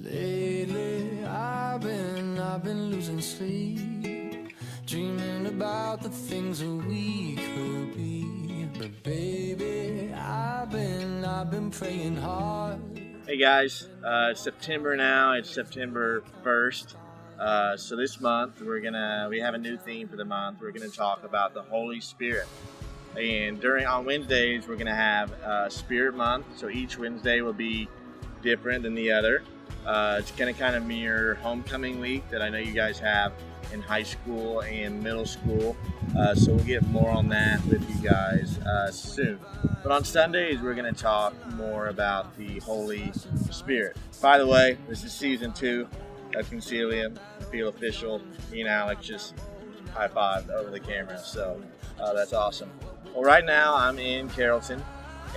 Lately, I've been losing sleep, dreaming about the things that we could be. But baby, I've been praying hard. Hey guys, it's September now. It's September 1st. So this month we have a new theme for the month. We're gonna talk about the Holy Spirit. And on Wednesdays, we're gonna have Spirit Month. So each Wednesday will be different than the other. It's gonna kind of mirror Homecoming Week that I know you guys have in high school and middle school. So we'll get more on that with you guys soon. But on Sundays, we're going to talk more about the Holy Spirit. By the way, this is season 2 of Consilium. I feel official. Me and Alex just high-fived over the camera, so that's awesome. Well, right now I'm in Carrollton,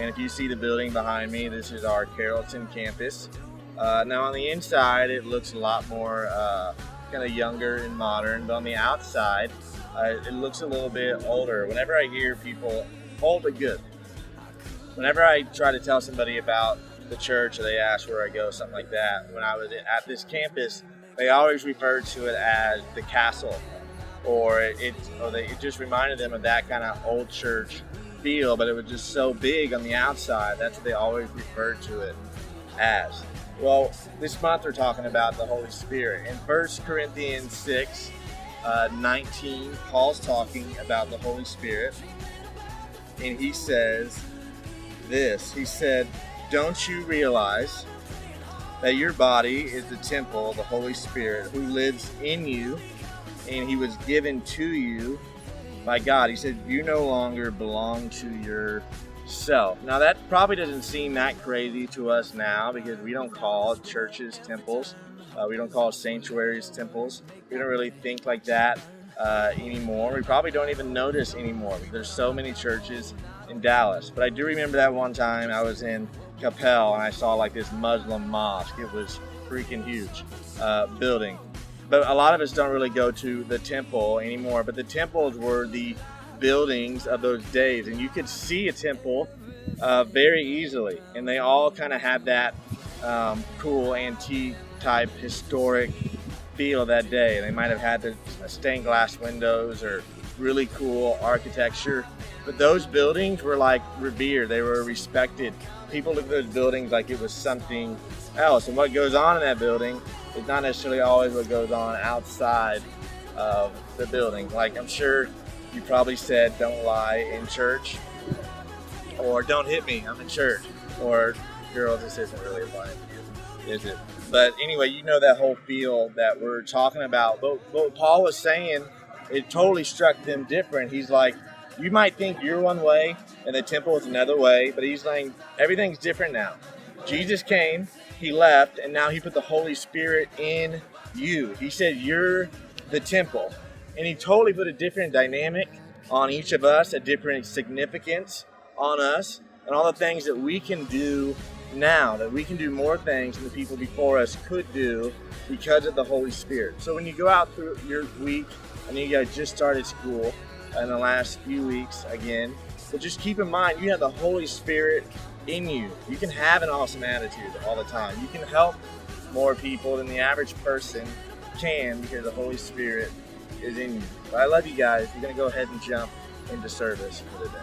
and if you see the building behind me, this is our Carrollton campus. Now on the inside, it looks a lot more kind of younger and modern, but on the outside, it looks a little bit older. Whenever I hear people, old but good. Whenever I try to tell somebody about the church or they ask where I go, something like that, when I was at this campus, they always referred to it as the castle, or it just reminded them of that kind of old church feel, but it was just so big on the outside. That's what they always referred to it as. Well, this month we're talking about the Holy Spirit. In 1 Corinthians 6, 19, Paul's talking about the Holy Spirit, and he says this. He said, "Don't you realize that your body is the temple of the Holy Spirit who lives in you, and he was given to you by God?" He said, "You no longer belong to yourself." Now that probably doesn't seem that crazy to us now, because we don't call churches temples. We don't call sanctuaries temples. We don't really think like that anymore. We probably don't even notice anymore because there's so many churches in Dallas. But I do remember that one time I was in Capel and I saw like this Muslim mosque. It was freaking huge building. But a lot of us don't really go to the temple anymore. But the temples were the buildings of those days, and you could see a temple very easily, and they all kind of had that cool antique type historic feel that day. They might have had the stained glass windows or really cool architecture, but those buildings were like revered. They were respected. People looked at those buildings like it was something else, and what goes on in that building is not necessarily always what goes on outside of the building. Like, I'm sure you probably said "don't lie" in church, or "don't hit me, I'm in church," or "girl, this isn't really applying to you, is it?" But anyway, you know that whole feel that we're talking about. But what Paul was saying, it totally struck them different. He's like, you might think you're one way and the temple is another way, but he's saying everything's different now. Jesus came, he left, and now he put the Holy Spirit in you. He said you're the temple. And he totally put a different dynamic on each of us, a different significance on us, and all the things that we can do now, that we can do more things than the people before us could do because of the Holy Spirit. So when you go out through your week, I know you guys just started school in the last few weeks again, but just keep in mind, you have the Holy Spirit in you. You can have an awesome attitude all the time. You can help more people than the average person can because the Holy Spirit is in you. But I love you guys. We're going to go ahead and jump into service for the day.